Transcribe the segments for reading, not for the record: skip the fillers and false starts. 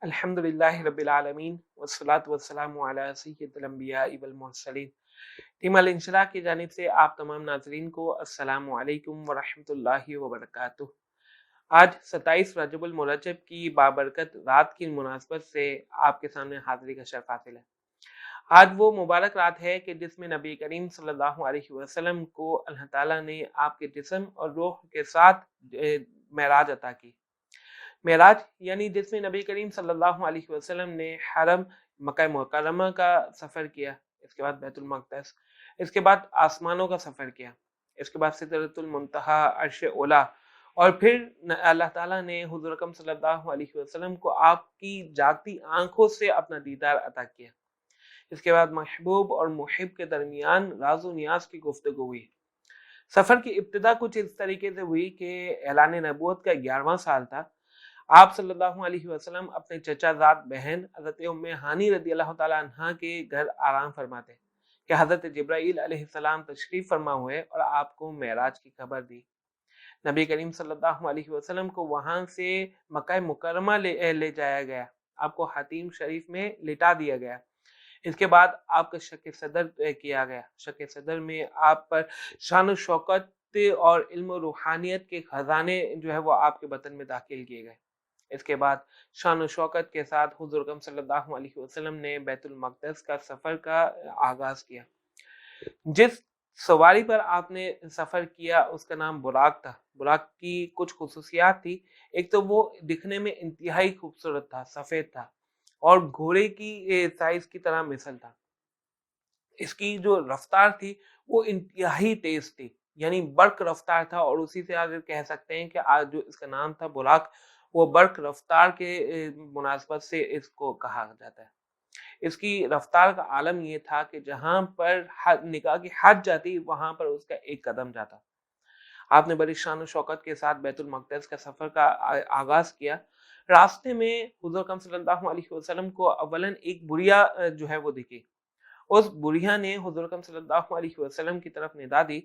الحمدللہ رب العالمین والصلاة والسلام علی سید الانبیاء والمرسلین۔ ٹیم الانشراح کی جانب سے آپ تمام ناظرین کو السلام علیکم ورحمۃ اللہ وبرکاتہ۔ آج 27 رجب المرجب کی بابرکت رات کی مناسبت سے آپ کے سامنے حاضری کا شرف حاصل ہے۔ آج وہ مبارک رات ہے کہ جس میں نبی کریم صلی اللہ علیہ وسلم کو اللہ تعالیٰ نے آپ کے جسم اور روح کے ساتھ معراج عطا کی۔ معراج یعنی جس میں نبی کریم صلی اللہ علیہ وسلم نے حرم مکہ مکرمہ کا سفر کیا، اس کے بعد بیت المقدس، اس کے بعد آسمانوں کا سفر کیا، اس کے بعد سدرۃ المنتہا، عرش اولا، اور پھر اللہ تعالیٰ نے حضور اکرم صلی اللہ علیہ وسلم کو آپ کی جاگتی آنکھوں سے اپنا دیدار عطا کیا۔ اس کے بعد محبوب اور محب کے درمیان راز و نیاز کی گفتگو ہوئی۔ سفر کی ابتدا کچھ اس طریقے سے ہوئی کہ اعلان نبوت کا 11واں سال تھا۔ آپ صلی اللہ علیہ وسلم اپنے چچا زاد بہن حضرت ام ہانی رضی اللہ تعالیٰ عنہ کے گھر آرام فرماتے کہ حضرت جبرائیل علیہ السلام تشریف فرما ہوئے اور آپ کو معراج کی خبر دی۔ نبی کریم صلی اللہ علیہ وسلم کو وہاں سے مکہ مکرمہ لے جایا گیا، آپ کو حتیم شریف میں لٹا دیا گیا۔ اس کے بعد آپ کا شک صدر کیا گیا۔ شک صدر میں آپ پر شان و شوکت اور علم و روحانیت کے خزانے وہ آپ کے بطن میں داخل کیے گئے۔ اس کے بعد شان و شوکت کے ساتھ حضور اکرم صلی اللہ علیہ وسلم نے بیت المقدس کا سفر کا آغاز کیا۔ جس سواری پر آپ نے سفر کیا اس کا نام براق تھا۔ براق کی کچھ خصوصیات تھی۔ ایک تو وہ دکھنے میں انتہائی خوبصورت تھا، سفید تھا اور گھوڑے کی سائز کی طرح مثل تھا۔ اس کی جو رفتار تھی وہ انتہائی تیز تھی، یعنی برق رفتار تھا، اور اسی سے آج کہہ سکتے ہیں کہ آج جو اس کا نام تھا براق، وہ برق رفتار کے مناسبت سے اس کو کہا جاتا ہے۔ اس کی رفتار کا عالم یہ تھا کہ جہاں پر نگاہ کی حد جاتی وہاں پر اس کا ایک قدم جاتا۔ آپ نے بڑی شان و شوکت کے ساتھ بیت المقدس کا سفر کا آغاز کیا۔ راستے میں حضور اکرم صلی اللہ علیہ وسلم کو اولاً ایک بڑھیا وہ دکھی۔ اس بڑھیا نے حضور اکرم صلی اللہ علیہ وسلم کی طرف ندا دی۔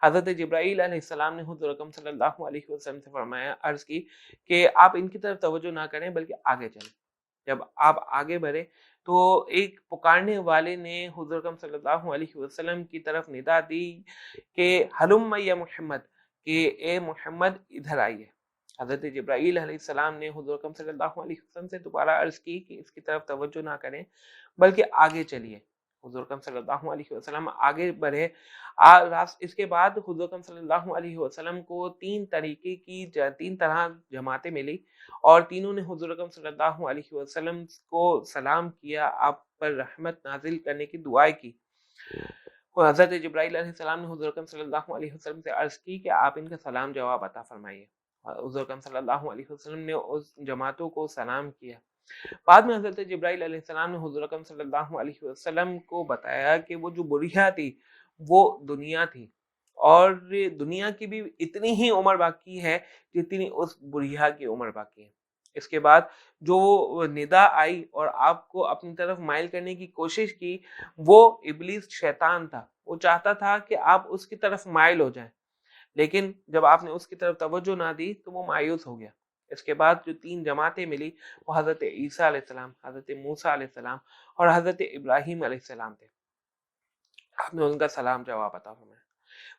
حضرت جبرائیل علیہ السلام نے حضور اکرم صلی اللہ علیہ وسلم سے فرمایا، عرض کی کہ آپ ان کی طرف توجہ نہ کریں بلکہ آگے چلیں۔ جب آپ آگے بڑھے تو ایک پکارنے والے نے حضور اکرم صلی اللہ علیہ وسلم کی طرف ندا دی کہ ہلم یا محمد، کہ اے محمد ادھر آئیے۔ حضرت جبرائیل علیہ السلام نے حضور اکرم صلی اللہ علیہ وسلم سے دوبارہ عرض کی کہ اس کی طرف توجہ نہ کریں بلکہ آگے چلیے۔ حضور اکرم صلی اللہ علیہ وسلم آگے بڑھے۔ اس کے بعد حضور اکرم صلی اللہ علیہ وسلم کو تین طرح جماعتیں ملی، اور تینوں نے حضور اکرم صلی اللہ علیہ وسلم کو سلام کیا، آپ پر رحمت نازل کرنے کی دعائیں کی۔ حضرت جبرائیل علیہ السلام نے حضور اکرم صلی اللہ علیہ وسلم سے عرض کی کہ آپ ان کا سلام جواب عطا فرمائیے۔ حضور اکرم صلی اللہ علیہ وسلم نے اس جماعتوں کو سلام کیا۔ بعد میں حضرت جبرائیل علیہ السلام نے حضور اکرم صلی اللہ علیہ وسلم کو بتایا کہ وہ جو بڑھیا تھی وہ دنیا تھی، اور دنیا کی بھی اتنی ہی عمر باقی ہے جتنی اس بڑھیا کی عمر باقی ہے۔ اس کے بعد جو ندا آئی اور آپ کو اپنی طرف مائل کرنے کی کوشش کی، وہ ابلیس شیطان تھا۔ وہ چاہتا تھا کہ آپ اس کی طرف مائل ہو جائیں، لیکن جب آپ نے اس کی طرف توجہ نہ دی تو وہ مایوس ہو گیا۔ اس کے بعد جو تین جماعتیں ملی وہ حضرت عیسیٰ علیہ السلام، حضرت موسیٰ علیہ السلام اور حضرت ابراہیم علیہ السلام تھے۔ آپ نے ان کا سلام جواب عطا فرمایا۔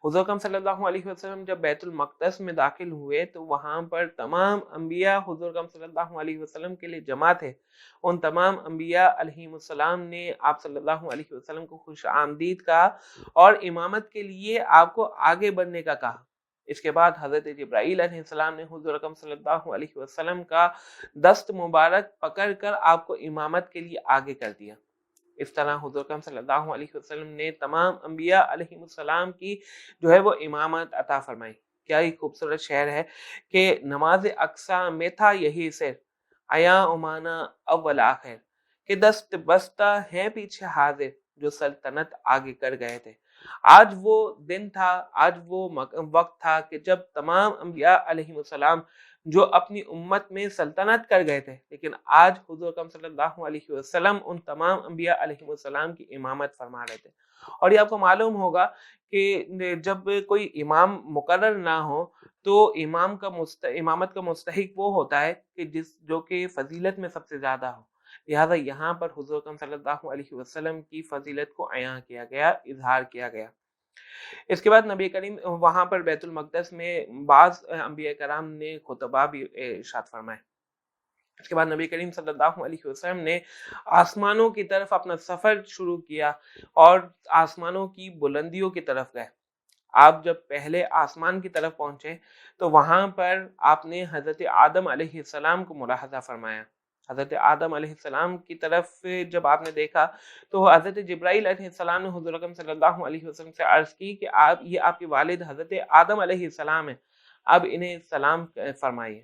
حضور اکرم صلی اللہ علیہ وسلم جب بیت المقدس میں داخل ہوئے تو وہاں پر تمام انبیاء حضور اکرم صلی اللہ علیہ وسلم کے لیے جمع تھے۔ ان تمام انبیاء علیہم السلام نے آپ صلی اللہ علیہ وسلم کو خوش آمدید کہا اور امامت کے لیے آپ کو آگے بڑھنے کا کہا۔ اس کے بعد حضرت جبرائیل علیہ السلام نے حضور اکرم صلی اللہ علیہ وسلم کا دست مبارک پکڑ کر آپ کو امامت کے لیے آگے کر دیا۔ اس طرح حضور اکرم صلی اللہ علیہ وسلم نے تمام انبیاء علیہ السلام کی وہ امامت عطا فرمائی۔ کیا ہی خوبصورت شعر ہے کہ نماز اقصا میں تھا یہی سر، آیا امانا اول آخر، کہ دست بستہ ہیں پیچھے حاضر جو سلطنت آگے کر گئے تھے۔ آج وہ دن تھا، آج وہ وقت تھا کہ جب تمام انبیاء علیہ السلام جو اپنی امت میں سلطنت کر گئے تھے، لیکن آج حضور اکرم صلی اللہ علیہ وسلم ان تمام انبیاء علیہ السلام کی امامت فرما رہے تھے۔ اور یہ آپ کو معلوم ہوگا کہ جب کوئی امام مقرر نہ ہو تو امامت کا مستحق وہ ہوتا ہے کہ جو کہ فضیلت میں سب سے زیادہ ہو۔ لہٰذا یہاں پر حضور اکرم صلی اللہ علیہ وسلم کی فضیلت کو عیاں کیا گیا، اظہار کیا گیا۔ اس کے بعد نبی کریم وہاں پر بیت المقدس میں بعض انبیاء کرام نے خطبہ بھی ارشاد فرمائے۔ اس کے بعد نبی کریم صلی اللہ علیہ وسلم نے آسمانوں کی طرف اپنا سفر شروع کیا اور آسمانوں کی بلندیوں کی طرف گئے۔ آپ جب پہلے آسمان کی طرف پہنچے تو وہاں پر آپ نے حضرت آدم علیہ السلام کو ملاحظہ فرمایا۔ حضرت آدم علیہ السلام کی طرف جب آپ نے دیکھا تو حضرت جبرائیل علیہ السلام نے حضور اکرم صلی اللہ علیہ وسلم سے عرض کی کہ یہ آپ کے والد حضرت آدم علیہ السلام ہیں، اب انہیں سلام فرمائیے۔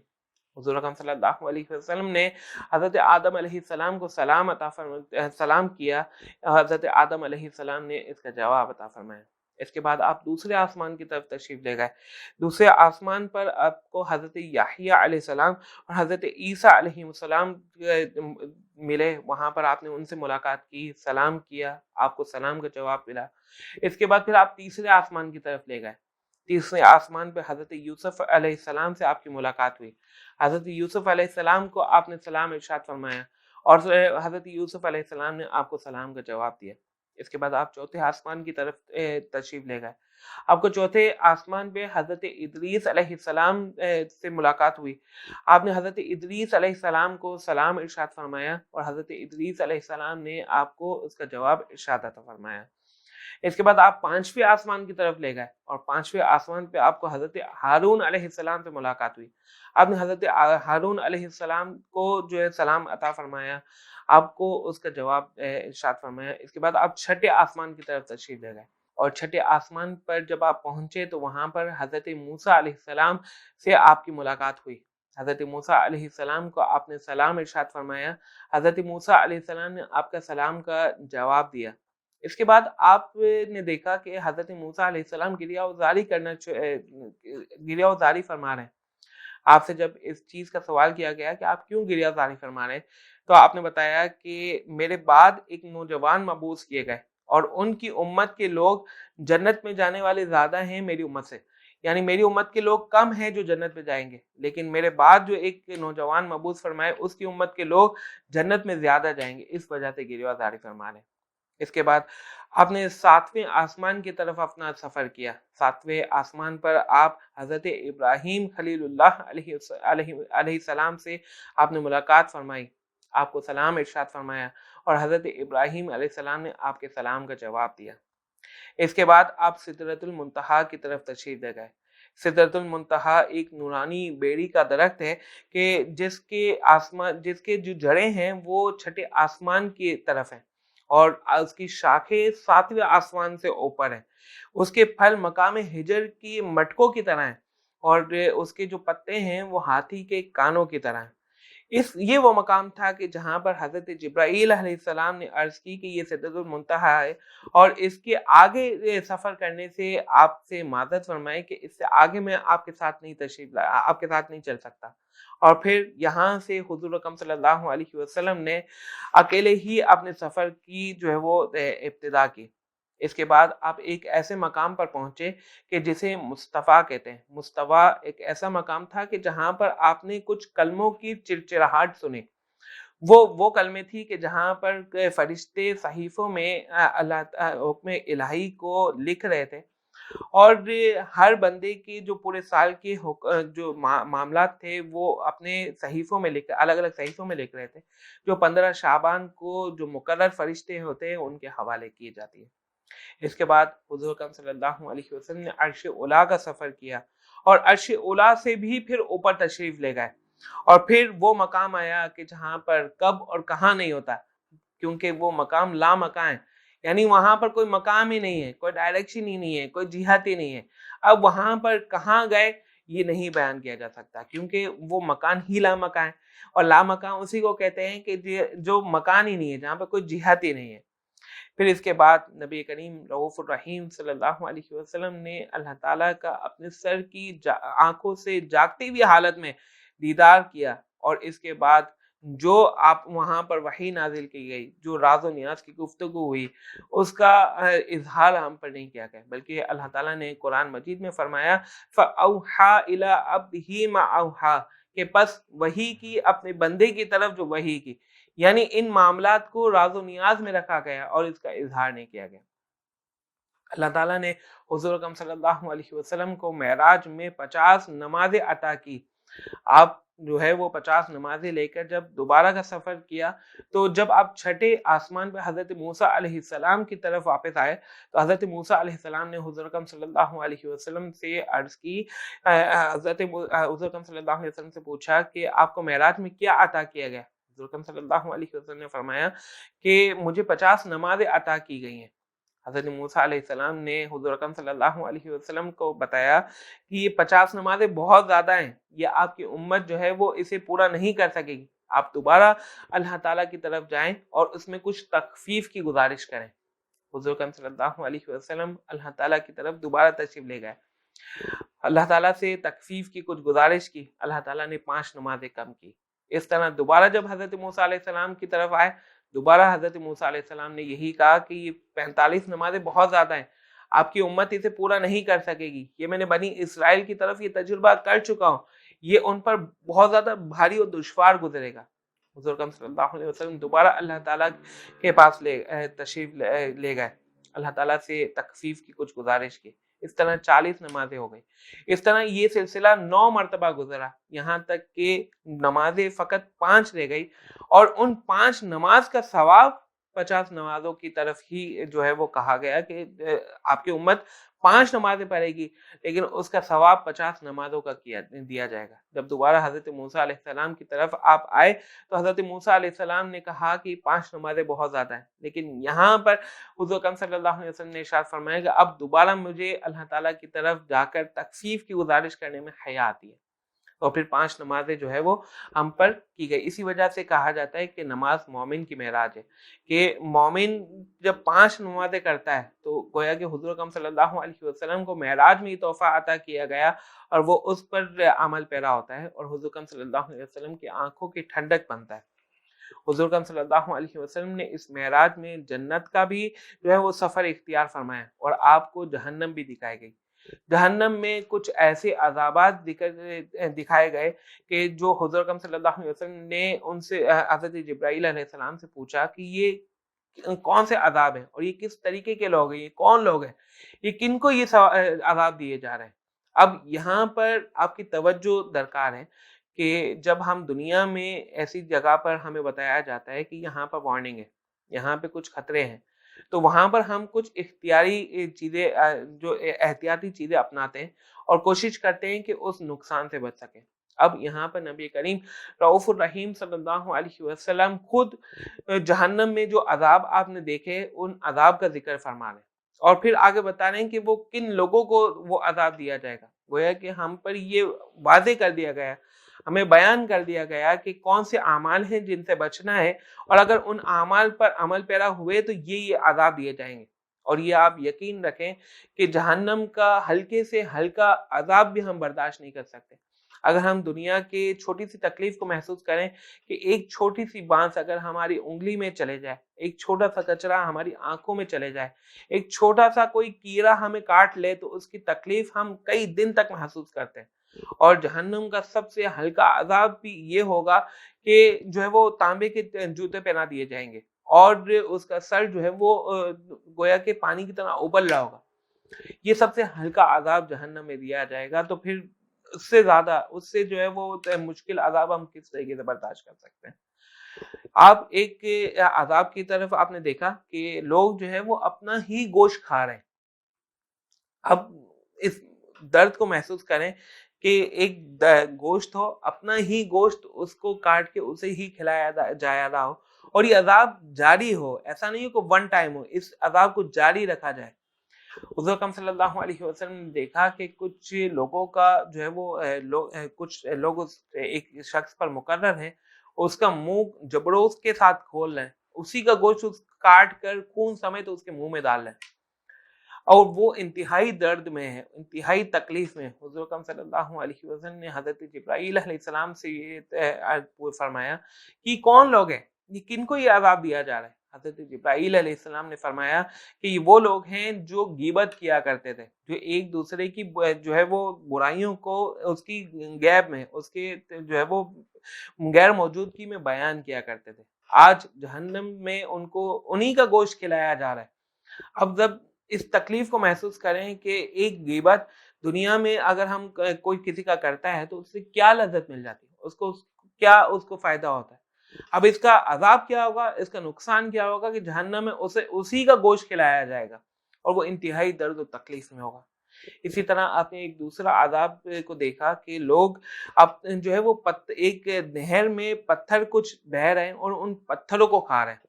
حضور اکرم صلی اللہ علیہ وسلم نے حضرت آدم علیہ السلام کو سلام کیا۔ حضرت آدم علیہ السلام نے اس کا جواب عطا فرمایا۔ اس کے بعد آپ دوسرے آسمان کی طرف تشریف لے گئے۔ دوسرے آسمان پر آپ کو حضرت یحییٰ علیہ السلام اور حضرت عیسیٰ علیہ السلام ملے۔ وہاں پر آپ نے ان سے ملاقات کی، سلام کیا، آپ کو سلام کا جواب ملا۔ اس کے بعد پھر آپ تیسرے آسمان کی طرف لے گئے۔ تیسرے آسمان پہ حضرت یوسف علیہ السلام سے آپ کی ملاقات ہوئی۔ حضرت یوسف علیہ السلام کو آپ نے سلام ارشاد فرمایا اور حضرت یوسف علیہ السلام نے آپ کو سلام کا جواب دیا۔ اس کے بعد آپ چوتھے آسمان کی طرف تشریف لے گئے۔ آپ کو چوتھے آسمان پہ حضرت ادریس علیہ السلام سے ملاقات ہوئی۔ آپ نے حضرت ادریس علیہ السلام کو سلام ارشاد فرمایا اور حضرت ادریس علیہ السلام نے آپ کو اس کا جواب ارشاد عطا فرمایا۔ اس کے بعد آپ پانچویں آسمان کی طرف لے گئے اور پانچویں آسمان پہ آپ کو حضرت ہارون علیہ السلام سے ملاقات ہوئی۔ آپ نے حضرت ہارون علیہ السلام کو جو ہے سلام عطا فرمایا، آپ کو اس کا جواب ارشاد فرمایا۔ اس کے بعد آپ چھٹے آسمان کی طرف تشریف لے گئے اور چھٹے آسمان پر جب آپ پہنچے تو وہاں پر حضرت موسیٰ علیہ السلام سے آپ کی ملاقات ہوئی۔ حضرت موسیٰ علیہ السلام کو آپ نے سلام ارشاد فرمایا۔ حضرت موسیٰ علیہ السلام نے آپ کا سلام کا جواب دیا۔ اس کے بعد آپ نے دیکھا کہ حضرت موسیٰ علیہ السلام گریہ وزاری فرما رہے ہیں۔ آپ سے جب اس چیز کا سوال کیا گیا کہ آپ کیوں گریہ وزاری فرما رہے ہیں تو آپ نے بتایا کہ میرے بعد ایک نوجوان مبعوث کیے گئے اور ان کی امت کے لوگ جنت میں جانے والے زیادہ ہیں میری امت سے، یعنی میری امت کے لوگ کم ہیں جو جنت میں جائیں گے، لیکن میرے بعد جو ایک نوجوان مبعوث فرمائے اس کی امت کے لوگ جنت میں زیادہ جائیں گے، اس وجہ سے گریہ وزاری فرما رہے ہیں۔ اس کے بعد آپ نے ساتویں آسمان کی طرف اپنا سفر کیا۔ ساتویں آسمان پر آپ حضرت ابراہیم خلیل اللہ علیہ السلام سے آپ نے ملاقات فرمائی، آپ کو سلام ارشاد فرمایا اور حضرت ابراہیم علیہ السلام نے آپ کے سلام کا جواب دیا۔ اس کے بعد آپ سدرۃ المنتہا کی طرف تشریف لے گئے۔ سدرۃ المنتہا ایک نورانی بیری کا درخت ہے کہ جس کے جو جڑیں ہیں وہ چھٹے آسمان کی طرف ہیں اور اس کی شاخیں ساتویں آسمان سے اوپر ہیں۔ اس کے پھل مقام ہجر کی مٹکوں کی طرح ہیں اور اس کے جو پتے ہیں وہ ہاتھی کے کانوں کی طرح ہیں۔ یہ وہ مقام تھا کہ جہاں پر حضرت جبرائیل علیہ السلام نے عرض کی کہ یہ سدرۃ المنتہا ہے اور اس کے آگے سفر کرنے سے آپ سے معذرت فرمائے کہ اس سے آگے میں آپ کے ساتھ نہیں چل سکتا۔ اور پھر یہاں سے حضور اکرم صلی اللہ علیہ وسلم نے اکیلے ہی اپنے سفر کی جو ہے وہ ابتدا کی۔ اس کے بعد آپ ایک ایسے مقام پر پہنچے کہ جسے مصطفیٰ کہتے ہیں۔ مصطفیٰ ایک ایسا مقام تھا کہ جہاں پر آپ نے کچھ کلموں کی چرچراہٹ سنی۔ وہ کلمے تھی کہ جہاں پر فرشتے صحیفوں میں اللہ حکم الہی کو لکھ رہے تھے اور ہر بندے کے جو پورے سال کے جو معاملات تھے وہ اپنے صحیفوں میں الگ الگ صحیفوں میں لکھ رہے تھے، جو 15 شعبان کو جو مقرر فرشتے ہوتے ہیں ان کے حوالے کیے جاتی ہیں۔ اس کے بعد حضور اکرم صلی اللہ علیہ وسلم نے عرش اولیٰ کا سفر کیا اور عرش اولیٰ سے بھی پھر اوپر تشریف لے گئے اور پھر وہ مقام آیا کہ جہاں پر کب اور کہاں نہیں ہوتا، کیونکہ وہ مقام لا مکان ہے، یعنی وہاں پر کوئی مقام ہی نہیں ہے، کوئی ڈائریکشن ہی نہیں ہے، کوئی جہت ہی نہیں ہے۔ اب وہاں پر کہاں گئے یہ نہیں بیان کیا جا سکتا کیونکہ وہ مکان ہی لا مکان ہے، اور لا مکان اسی کو کہتے ہیں کہ جو مکان ہی نہیں ہے، جہاں پر کوئی جہت ہی نہیں ہے۔ پھر اس کے بعد نبی کریم رؤوف الرحیم صلی اللہ علیہ وسلم نے اللہ تعالیٰ کا اپنے سر کی آنکھوں سے جاگتی ہوئی حالت میں دیدار کیا اور اس کے بعد جو آپ وہاں پر وحی نازل کی گئی، جو راز و نیاز کی گفتگو ہوئی، اس کا اظہار ہم پر نہیں کیا گیا، بلکہ اللہ تعالیٰ نے قرآن مجید میں فرمایا فَأَوْحَا إِلَىٰ عَبْدِهِ مَا أَوْحَا، کہ پس وحی کی اپنے بندے کی طرف جو وحی کی، یعنی ان معاملات کو راز و نیاز میں رکھا گیا اور اس کا اظہار نہیں کیا گیا۔ اللہ تعالیٰ نے حضور اکرم صلی اللہ علیہ وسلم کو معراج میں 50 نمازیں عطا کی۔ آپ جو ہے وہ 50 نمازیں لے کر جب دوبارہ کا سفر کیا تو جب آپ چھٹے آسمان پہ حضرت موسیٰ علیہ السلام کی طرف واپس آئے تو حضرت موسیٰ علیہ السلام نے حضور اکرم صلی اللہ علیہ وسلم سے عرض کی، حضور اکرم صلی اللہ علیہ وسلم سے پوچھا کہ آپ کو معراج میں کیا عطا کیا گیا؟ حضور اکرم صلی اللہ علیہ وسلم نے فرمایا کہ مجھے 50 نمازیں عطا کی گئی ہیں۔ حضرت موسیٰ علیہ السلام نے حضور اکرم صلی اللہ علیہ وسلم کو بتایا کہ یہ 50 نمازیں بہت زیادہ ہیں، یہ آپ کی امت جو ہے وہ اسے پورا نہیں کر سکے گی، آپ دوبارہ اللہ تعالیٰ کی طرف جائیں اور اس میں کچھ تخفیف کی گزارش کریں۔ حضور اکرم صلی اللہ علیہ وسلم اللہ تعالیٰ کی طرف دوبارہ تشریف لے گئے، اللہ تعالیٰ سے تخفیف کی کچھ گزارش کی، اللہ تعالیٰ نے 5 نمازیں کم کی۔ اس طرح دوبارہ جب حضرت موسیٰ علیہ السلام کی طرف آئے، دوبارہ حضرت موسیٰ علیہ السلام نے یہی کہا کہ یہ 45 نمازیں بہت زیادہ ہیں، آپ کی امت اسے پورا نہیں کر سکے گی، یہ میں نے بنی اسرائیل کی طرف یہ تجربہ کر چکا ہوں، یہ ان پر بہت زیادہ بھاری اور دشوار گزرے گا۔ حضور اکرم صلی اللہ علیہ وسلم دوبارہ اللہ تعالیٰ کے پاس تشریف لے گئے، اللہ تعالیٰ سے تخفیف کی کچھ گزارش کی، اس طرح 40 نمازیں ہو گئی۔ اس طرح یہ سلسلہ 9 مرتبہ گزرا، یہاں تک کہ نمازیں فقط 5 رہ گئی اور ان 5 نماز کا ثواب 50 نمازوں کی طرف ہی جو ہے وہ کہا گیا کہ آپ کی امت 5 نمازیں پڑھے گی لیکن اس کا ثواب 50 نمازوں کا دیا جائے گا۔ جب دوبارہ حضرت موسیٰ علیہ السلام کی طرف آپ آئے تو حضرت موسیٰ علیہ السلام نے کہا کہ 5 نمازیں بہت زیادہ ہیں، لیکن یہاں پر حضور اکرم صلی اللہ علیہ وسلم نے ارشاد فرمایا کہ اب دوبارہ مجھے اللہ تعالیٰ کی طرف جا کر تخفیف کی گزارش کرنے میں حیا آتی ہے، اور پھر 5 نمازیں جو ہے وہ ہم پر کی گئی۔ اسی وجہ سے کہا جاتا ہے کہ نماز مومن کی معراج ہے، کہ مومن جب 5 نمازیں کرتا ہے تو گویا کہ حضور اکرم صلی اللہ علیہ وسلم کو معراج میں یہ تحفہ عطا کیا گیا اور وہ اس پر عمل پیرا ہوتا ہے اور حضور اکرم صلی اللہ علیہ وسلم کی آنکھوں کی ٹھنڈک بنتا ہے۔ حضور اکرم صلی اللہ علیہ وسلم نے اس معراج میں جنت کا بھی جو ہے وہ سفر اختیار فرمایا اور آپ کو جہنم بھی دکھائی گئی۔ جہنم میں کچھ ایسے عذابات دکھائے گئے کہ جو حضور اکرم صلی اللہ علیہ وسلم نے ان سے حضرت جبرائیل علیہ السلام سے پوچھا کہ یہ کون سے عذاب ہیں اور یہ کس طریقے کے لوگ ہیں، یہ کون لوگ ہیں، یہ کن کو یہ عذاب دیے جا رہے ہیں۔ اب یہاں پر آپ کی توجہ درکار ہے کہ جب ہم دنیا میں ایسی جگہ پر ہمیں بتایا جاتا ہے کہ یہاں پر وارننگ ہے، یہاں پہ کچھ خطرے ہیں، تو وہاں پر ہم کچھ اختیاری چیزیں جو احتیاطی چیزیں اپناتے ہیں اور کوشش کرتے ہیں کہ اس نقصان سے بچ سکیں۔ اب یہاں پر نبی کریم رؤوف الرحیم صلی اللہ علیہ وسلم خود جہنم میں جو عذاب آپ نے دیکھے ان عذاب کا ذکر فرما رہے ہیں اور پھر آگے بتا رہے ہیں کہ وہ کن لوگوں کو وہ عذاب دیا جائے گا۔ گویا کہ ہم پر یہ واضح کر دیا گیا، ہمیں بیان کر دیا گیا کہ کون سے اعمال ہیں جن سے بچنا ہے اور اگر ان اعمال پر عمل پیرا ہوئے تو یہ عذاب دیے جائیں گے۔ اور یہ آپ یقین رکھیں کہ جہنم کا ہلکے سے ہلکا عذاب بھی ہم برداشت نہیں کر سکتے۔ اگر ہم دنیا کے چھوٹی سی تکلیف کو محسوس کریں کہ ایک چھوٹی سی بانس اگر ہماری انگلی میں چلے جائے، ایک چھوٹا سا کچرا ہماری آنکھوں میں چلے جائے، ایک چھوٹا سا کوئی کیڑا ہمیں کاٹ لے تو اس کی تکلیف ہم کئی دن تک محسوس کرتے ہیں۔ اور جہنم کا سب سے ہلکا عذاب بھی یہ ہوگا کہ جو ہے وہ تانبے کے جوتے پہنا دیے جائیں گے اور اس کا سر جو ہے وہ گویا کہ پانی کی طرح ابل رہا ہوگا۔ یہ سب سے ہلکا عذاب جہنم میں دیا جائے گا، تو پھر اس سے زیادہ، اس سے جو ہے وہ مشکل عذاب ہم کس طریقے سے برداشت کر سکتے ہیں۔ آپ ایک عذاب کی طرف آپ نے دیکھا کہ لوگ جو ہے وہ اپنا ہی گوشت کھا رہے ہیں۔ اب اس درد کو محسوس کریں کہ ایک گوشت ہو، اپنا ہی گوشت اس کو کاٹ کے اسے ہی کھلایا جایا رہا ہو اور یہ عذاب جاری ہو، ایسا نہیں ہو کہ ون ٹائم ہو، اس عذاب کو جاری رکھا جائے۔ حضور اکرم صلی اللہ علیہ وسلم نے دیکھا کہ کچھ لوگوں کا جو ہے وہ کچھ لوگ ایک شخص پر مقرر ہیں، اس کا منہ جبڑوس کے ساتھ کھول رہے ہیں، اسی کا گوشت کاٹ کر خون سمیت اس کے منہ میں ڈال رہے ہیں۔ اور وہ انتہائی درد میں ہے، انتہائی تکلیف میں. حضور اکرم صلی اللہ علیہ وسلم نے حضرت جبرائیل علیہ السلام سے یہ فرمایا کہ کون لوگ ہیں، یہ کن کو یہ عذاب دیا جا رہا ہے؟ حضرت جبرائیل علیہ السلام نے فرمایا کہ یہ وہ لوگ ہیں جو غیبت کیا کرتے تھے، جو ایک دوسرے کی جو ہے وہ برائیوں کو اس کی غیب میں، اس کے جو ہے وہ غیر موجودگی میں بیان کیا کرتے تھے. آج جہنم میں ان کو انہی کا گوشت کھلایا جا رہا ہے. اب جب اس تکلیف کو محسوس کریں کہ ایک غیبت دنیا میں اگر ہم کوئی کسی کا کرتا ہے تو اس سے کیا لذت مل جاتی ہے، اس کو فائدہ ہوتا ہے. اب اس کا عذاب کیا ہوگا، اس کا نقصان کیا ہوگا کہ جہنم میں اسے اسی کا گوشت کھلایا جائے گا اور وہ انتہائی درد و تکلیف میں ہوگا. اسی طرح آپ نے ایک دوسرا عذاب کو دیکھا کہ لوگ اب جو ہے وہ ایک نہر میں پتھر کچھ بہہ رہے ہیں اور ان پتھروں کو کھا رہے ہیں.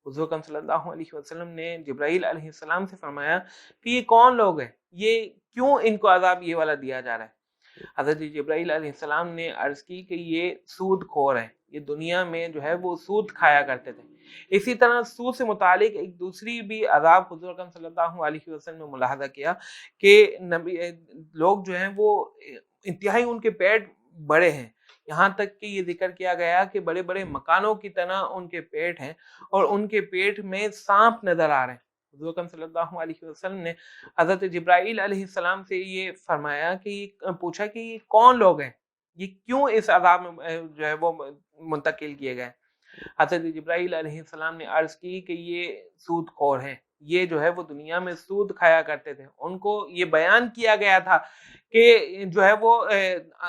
حضور اکرم صلی اللہ علیہ وسلم نے جبرائیل علیہ السلام سے فرمایا کہ یہ کون لوگ ہیں، یہ کیوں ان کو عذاب یہ والا دیا جا رہا ہے؟ حضرت جبرائیل علیہ السلام نے عرض کی کہ یہ سود خور ہیں، یہ دنیا میں جو ہے وہ سود کھایا کرتے تھے. اسی طرح سود سے متعلق ایک دوسری بھی عذاب حضور اکرم صلی اللہ علیہ وسلم نے ملاحظہ کیا کہ لوگ جو ہیں وہ انتہائی ان کے پیٹ بڑے ہیں، یہاں تک کہ یہ ذکر کیا گیا کہ بڑے بڑے مکانوں کی طرح ان کے پیٹ ہیں اور ان کے پیٹ میں سانپ نظر آ رہے ہیں. حضور اکرم صلی اللہ علیہ وسلم نے حضرت جبرائیل علیہ السلام سے یہ فرمایا کہ پوچھا کہ یہ کون لوگ ہیں، یہ کیوں اس عذاب میں جو ہے وہ منتقل کیے گئے؟ حضرت جبرائیل علیہ السلام نے عرض کی کہ یہ سود خور ہیں، یہ جو ہے وہ دنیا میں سود کھایا کرتے تھے. ان کو یہ بیان کیا گیا تھا کہ جو ہے وہ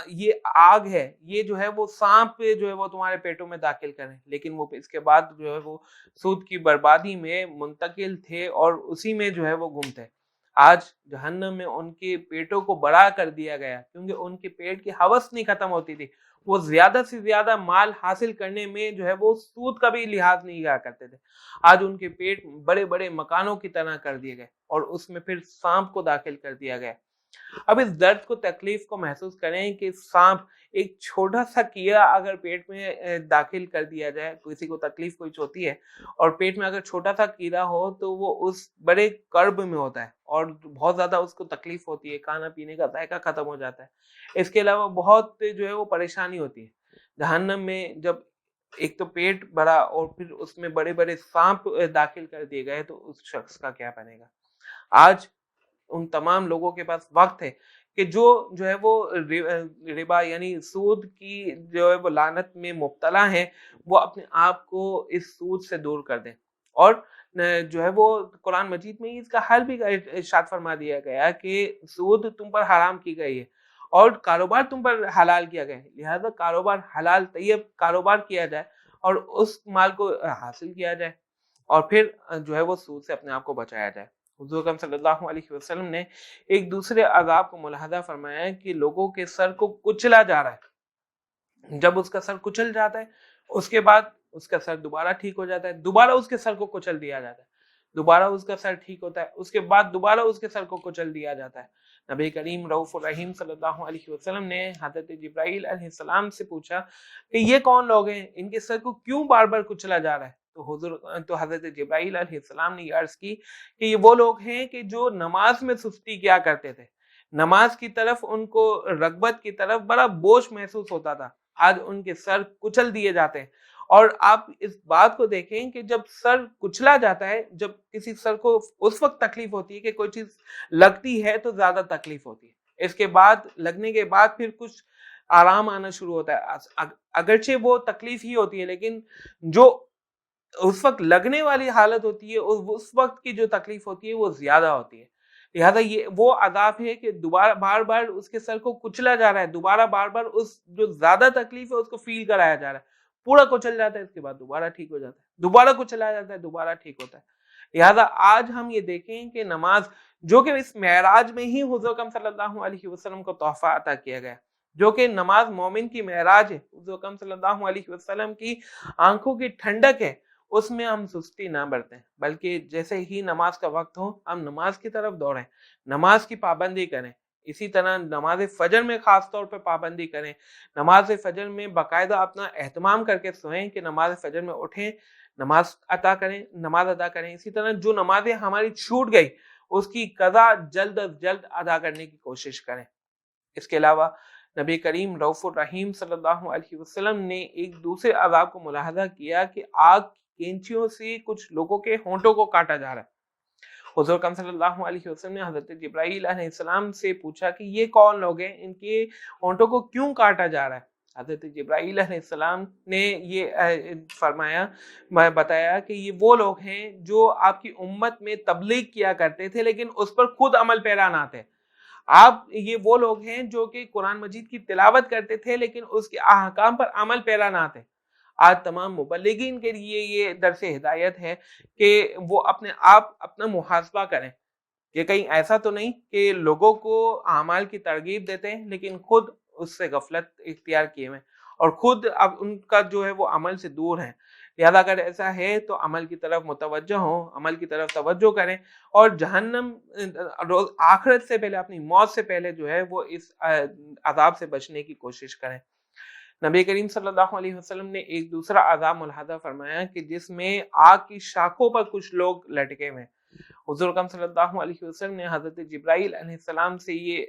یہ آگ ہے، یہ جو ہے وہ سانپ جو ہے وہ تمہارے پیٹوں میں داخل کریں، لیکن وہ اس کے بعد جو ہے وہ سود کی بربادی میں منتقل تھے اور اسی میں جو ہے وہ گم تھے. آج جہنم میں ان کے پیٹوں کو بڑا کر دیا گیا کیونکہ ان کے پیٹ کی ہوس نہیں ختم ہوتی تھی. وہ زیادہ سے زیادہ مال حاصل کرنے میں جو ہے وہ سود کا بھی لحاظ نہیں کیا کرتے تھے. آج ان کے پیٹ بڑے بڑے مکانوں کی طرح کر دیے گئے اور اس میں پھر سانپ کو داخل کر دیا گیا. اب اس درد کو، تکلیف کو محسوس کریں کہ سانپ ایک چھوٹا سا کیڑا اگر پیٹ میں داخل کر دیا جائے، کسی کو تکلیف کچھ ہوتی ہے اور پیٹ میں اگر چھوٹا سا کیڑا ہو تو وہ اس بڑے کرب میں ہوتا ہے اور بہت زیادہ اس کو تکلیف ہوتی ہے، کھانا پینے کا ذائقہ ختم ہو جاتا ہے. اس کے علاوہ بہت جو ہے وہ پریشانی ہوتی ہے. جہنم میں جب ایک تو پیٹ بڑا اور پھر اس میں بڑے بڑے سانپ داخل کر دیے گئے تو اس شخص کا کیا بنے گا؟ آج ان تمام لوگوں کے پاس وقت ہے کہ جو ہے وہ ربا یعنی سود کی جو ہے وہ لعنت میں مبتلا ہیں، وہ اپنے آپ کو اس سود سے دور کر دیں. اور جو ہے وہ قرآن مجید میں اس کا حل بھی ارشاد فرما دیا گیا کہ سود تم پر حرام کی گئی ہے اور کاروبار تم پر حلال کیا گیا ہے، لہذا کاروبار حلال طیب کاروبار کیا جائے اور اس مال کو حاصل کیا جائے اور پھر جو ہے وہ سود سے اپنے آپ کو بچایا جائے. حضور اکرم صلی اللہ علیہ وسلم نے ایک دوسرے عذاب کو ملاحظہ فرمایا کہ لوگوں کے سر کو کچلا جا رہا ہے. جب اس کا سر کچل جاتا ہے اس کے بعد اس کا سر دوبارہ ٹھیک ہو جاتا ہے، دوبارہ اس کے سر کو کچل دیا جاتا ہے، دوبارہ اس کا سر ٹھیک ہوتا ہے، اس کے بعد دوبارہ اس کے سر کو کچل دیا جاتا ہے. نبی کریم رؤوف الرحیم صلی اللہ علیہ وسلم نے حضرت جبرائیل علیہ السلام سے پوچھا کہ یہ کون لوگ ہیں، ان کے سر کو کیوں بار بار کچلا جا رہا ہے؟ تو حضرت جبرائیل علیہ السلام نے یہ عرض کی کہ یہ وہ لوگ ہیں کہ جو نماز میں سستی کیا کرتے تھے، نماز کی طرف ان کو رغبت کی طرف بڑا بوجھ محسوس ہوتا تھا، آج ان کے سر کچل دیے جاتے ہیں. اور آپ اس بات کو دیکھیں کہ جب سر کچلا جاتا ہے، جب کسی سر کو اس وقت تکلیف ہوتی ہے کہ کوئی چیز لگتی ہے تو زیادہ تکلیف ہوتی ہے، اس کے بعد لگنے کے بعد پھر کچھ آرام آنا شروع ہوتا ہے. اگرچہ وہ تکلیف ہی ہوتی ہے لیکن جو اس وقت لگنے والی حالت ہوتی ہے، اس وقت کی جو تکلیف ہوتی ہے وہ زیادہ ہوتی ہے. لہذا یہ وہ عذاب ہے کہ دوبارہ بار بار اس کے سر کو کچلا جا رہا ہے، دوبارہ بار بار اس جو زیادہ تکلیف ہے اس کو فیل کرایا جا رہا ہے. پورا کچل جاتا ہے، اس کے بعد دوبارہ ٹھیک ہو جاتا ہے، دوبارہ کچلا جاتا ہے، دوبارہ ٹھیک ہوتا ہے. لہذا آج ہم یہ دیکھیں کہ نماز جو کہ اس معراج میں ہی حضور اکرم صلی اللہ علیہ وسلم کو تحفہ عطا کیا گیا، جو کہ نماز مومن کی معراج ہے، حضور اکرم صلی اللہ علیہ وسلم کی آنکھوں کی ٹھنڈک ہے، اس میں ہم سستی نہ برتیں بلکہ جیسے ہی نماز کا وقت ہو ہم نماز کی طرف دوڑیں، نماز کی پابندی کریں. اسی طرح نماز فجر میں خاص طور پہ پابندی کریں، نماز فجر میں باقاعدہ اپنا اہتمام کر کے سوئیں کہ نماز فجر میں اٹھیں، نماز ادا کریں. اسی طرح جو نمازیں ہماری چھوٹ گئی اس کی قضا جلد از جلد ادا کرنے کی کوشش کریں۔ اس کے علاوہ نبی کریم رؤوف الرحیم صلی اللہ علیہ وسلم نے ایک دوسرے عذاب کو ملاحظہ کیا کہ آگ کی کینچیوں سے کچھ لوگوں کے ہونٹوں کو کاٹا جا رہا ہے۔ حضور اکرم صلی اللہ علیہ وسلم نے حضرت جبرائیل علیہ السلام سے پوچھا کہ یہ کون لوگ ہیں، ان کے ہونٹوں کو کیوں کاٹا جا رہا ہے؟ حضرت جبرائیل علیہ السلام نے یہ بتایا کہ یہ وہ لوگ ہیں جو آپ کی امت میں تبلیغ کیا کرتے تھے لیکن اس پر خود عمل پیرا نہ تھے۔ آپ یہ وہ لوگ ہیں جو کہ قرآن مجید کی تلاوت کرتے تھے لیکن اس کے احکام پر عمل پیرا نہ تھے۔ آج تمام مبلغین کے لیے یہ درس ہدایت ہے کہ وہ اپنا محاسبہ کریں کہ کہیں ایسا تو نہیں کہ لوگوں کو اعمال کی ترغیب دیتے ہیں لیکن خود اس سے غفلت اختیار کیے ہوئے اور خود اب ان کا جو ہے وہ عمل سے دور ہیں۔ لہذا اگر ایسا ہے تو عمل کی طرف متوجہ ہوں، عمل کی طرف توجہ کریں اور جہنم روز آخرت سے پہلے، اپنی موت سے پہلے جو ہے وہ اس عذاب سے بچنے کی کوشش کریں۔ نبی کریم صلی اللہ علیہ وسلم نے ایک دوسرا عذاب ملاحظہ فرمایا کہ جس میں آگ کی شاخوں پر کچھ لوگ لٹکے ہوئے۔ حضور اکرم صلی اللہ علیہ وسلم نے حضرت جبرائیل علیہ السلام سے یہ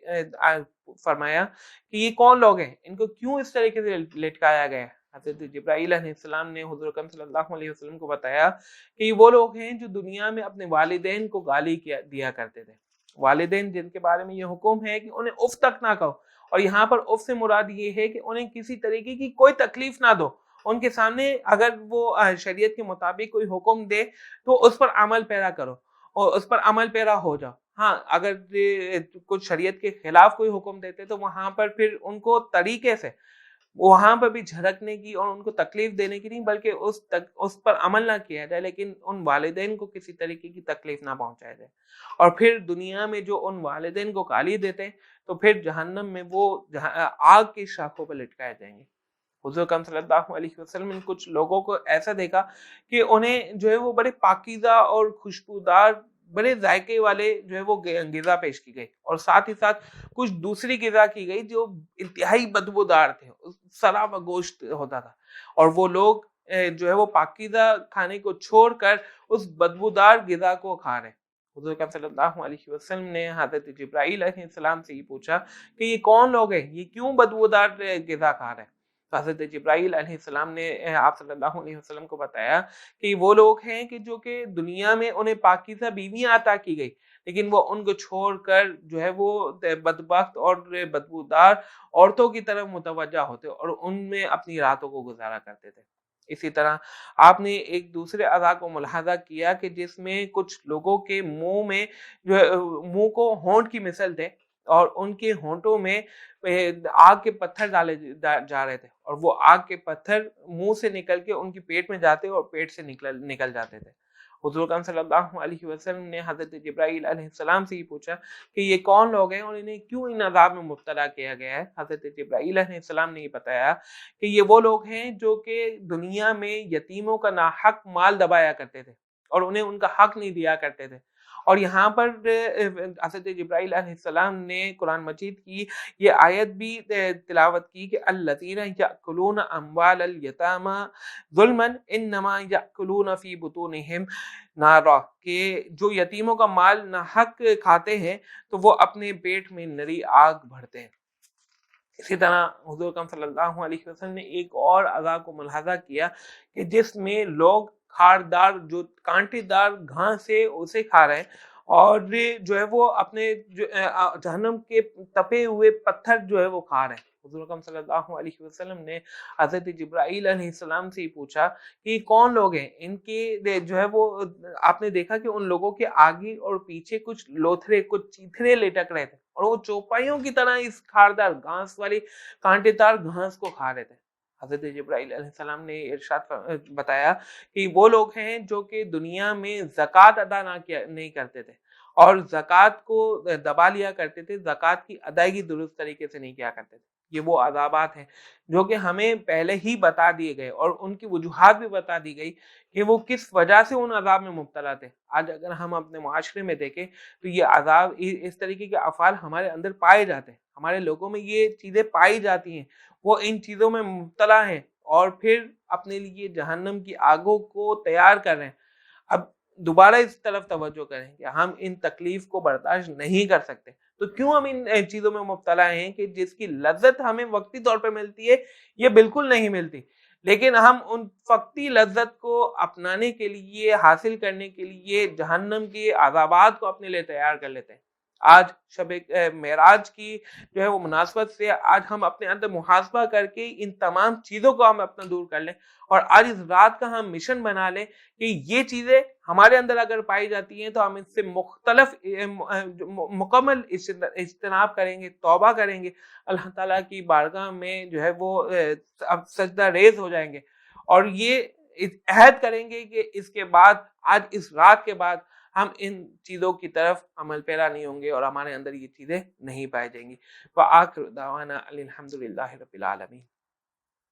فرمایا کہ یہ کون لوگ ہیں، ان کو کیوں اس طریقے سے لٹکایا گیا ہے؟ حضرت جبرائیل علیہ السلام نے حضور اکرم صلی اللہ علیہ وسلم کو بتایا کہ یہ وہ لوگ ہیں جو دنیا میں اپنے والدین کو گالی دیا کرتے تھے، والدین جن کے بارے میں یہ حکم ہے کہ انہیں اف تک نہ کہو، اور یہاں پر اف سے مراد یہ ہے کہ انہیں کسی طریقے کی کوئی تکلیف نہ دو، ان کے سامنے اگر وہ شریعت کے مطابق کوئی حکم دے تو اس پر عمل پیرا کرو اور اس پر عمل پیرا ہو جاؤ۔ ہاں اگر کچھ شریعت کے خلاف کوئی حکم دیتے تو وہاں پر پھر ان کو طریقے سے وہاں پر بھی جھڑکنے کی اور ان کو تکلیف دینے کی نہیں بلکہ اس پر عمل نہ کیا جائے، لیکن ان والدین کو کسی طریقے کی تکلیف نہ پہنچایا جائے۔ اور پھر دنیا میں جو ان والدین کو گالی دیتے ہیں تو پھر جہنم میں وہ آگ کی شاخوں پر لٹکائے جائیں گے۔ حضور اکرم صلی اللہ علیہ وسلم نے کچھ لوگوں کو ایسا دیکھا کہ انہیں جو ہے وہ بڑے پاکیزہ اور خوشبودار، بڑے ذائقے والے جو ہے وہ غذا پیش کی گئی، اور ساتھ ہی ساتھ کچھ دوسری غذا کی گئی جو انتہائی بدبودار تھے، سڑا ہوا گوشت ہوتا تھا، اور وہ لوگ جو ہے وہ پاکیزہ کھانے کو چھوڑ کر اس بدبودار غذا کو کھا رہے۔ حضور اکرم صلی اللہ علیہ وسلم نے حضرت جبرائیل علیہ السلام سے یہ پوچھا کہ یہ کون لوگ ہیں، یہ کیوں بدبودار غذا کھا رہے ہیں؟ حضرت جبرائیل علیہ السلام نے آپ صلی اللہ علیہ وسلم کو بتایا کہ وہ لوگ ہیں کہ جو کہ دنیا میں انہیں پاکیزہ بیویاں عطا کی گئی لیکن وہ ان کو چھوڑ کر جو ہے وہ بدبخت اور بدبودار عورتوں کی طرف متوجہ ہوتے اور ان میں اپنی راتوں کو گزارا کرتے تھے۔ اسی طرح آپ نے ایک دوسرے عذاب کو ملاحظہ کیا کہ جس میں کچھ لوگوں کے منہ میں جو منہ کو ہونٹ کی مثل تھے اور ان کے ہونٹوں میں آگ کے پتھر ڈالے جا رہے تھے، اور وہ آگ کے پتھر منہ سے نکل کے ان کے پیٹ میں جاتے اور پیٹ سے نکل جاتے تھے۔ حضور اکرم صلی اللہ علیہ وسلم نے حضرت جبرائیل علیہ السلام سے یہ پوچھا کہ یہ کون لوگ ہیں اور انہیں کیوں ان عذاب میں مبتلا کیا گیا ہے؟ حضرت جبرائیل علیہ السلام نے یہ بتایا کہ یہ وہ لوگ ہیں جو کہ دنیا میں یتیموں کا ناحق مال دبایا کرتے تھے اور انہیں ان کا حق نہیں دیا کرتے تھے۔ اور یہاں پر حضرت جبرائیل علیہ السلام نے قرآن مجید کی یہ آیت بھی تلاوت کی کہ الذین یأکلون اموال الیتامی ظلما انما یأکلون فی بطونہم نارا، کہ جو یتیموں کا مال ناحق کھاتے ہیں تو وہ اپنے پیٹ میں نری آگ بھرتے ہیں۔ اسی طرح حضور اکرم صلی اللہ علیہ وسلم نے ایک اور عذاب کو ملاحظہ کیا کہ جس میں لوگ کھاردار، جو کانٹے دار گھاس ہے اسے کھا رہے ہیں، اور جو ہے وہ اپنے جہنم کے تپے ہوئے پتھر جو ہے وہ کھا رہے ہیں۔ حضور اکرم صلی اللہ علیہ وسلم نے حضرت جبرائیل علیہ السلام سے پوچھا کہ یہ کون لوگ ہیں، ان کے جو ہے وہ آپ نے دیکھا کہ ان لوگوں کے آگے اور پیچھے کچھ لوتھرے، کچھ چیتھڑے لٹک رہے تھے اور وہ چوپائیوں کی طرح اس کھاردار گھاس والی کانٹے دار گھاس کو کھا رہے تھے۔ حضرت جبرائیل علیہ السلام نے ارشاد بتایا کہ وہ لوگ ہیں جو کہ دنیا میں زکوٰۃ ادا نہیں کرتے تھے اور زکوٰۃ کو دبا لیا کرتے تھے، زکوٰۃ کی ادائیگی درست طریقے سے نہیں کیا کرتے تھے۔ یہ وہ عذابات ہیں جو کہ ہمیں پہلے ہی بتا دیے گئے اور ان کی وجوہات بھی بتا دی گئی کہ وہ کس وجہ سے ان عذاب میں مبتلا تھے۔ آج اگر ہم اپنے معاشرے میں دیکھیں تو یہ عذاب، اس طریقے کے افعال ہمارے اندر پائے جاتے ہیں، ہمارے لوگوں میں یہ چیزیں پائی جاتی ہیں، وہ ان چیزوں میں مبتلا ہیں اور پھر اپنے لیے جہنم کی آگوں کو تیار کر رہے ہیں۔ اب دوبارہ اس طرف توجہ کریں کہ ہم ان تکلیف کو برداشت نہیں کر سکتے، تو کیوں ہم ان چیزوں میں مبتلا ہیں کہ جس کی لذت ہمیں وقتی طور پہ ملتی ہے یہ بالکل نہیں ملتی، لیکن ہم ان وقتی لذت کو اپنانے کے لیے، حاصل کرنے کے لیے جہنم کے عذابات کو اپنے لیے تیار کر لیتے ہیں۔ آج شب معراج کی جو ہے وہ مناسبت سے آج ہم اپنے اندر محاسبہ کر کے ان تمام چیزوں کو ہم اپنا دور کر لیں، اور آج اس رات کا ہم مشن بنا لیں کہ یہ چیزیں ہمارے اندر اگر پائی جاتی ہیں تو ہم اس سے مختلف مکمل اجتناب کریں گے، توبہ کریں گے، اللہ تعالیٰ کی بارگاہ میں جو ہے وہ اب سجدہ ریز ہو جائیں گے، اور یہ عہد کریں گے کہ اس کے بعد، آج اس رات کے بعد ہم ان چیزوں کی طرف عمل پیرا نہیں ہوں گے اور ہمارے اندر یہ چیزیں نہیں پائی جائیں گی۔ وآخر دعوانا الحمد للہ رب العالمین۔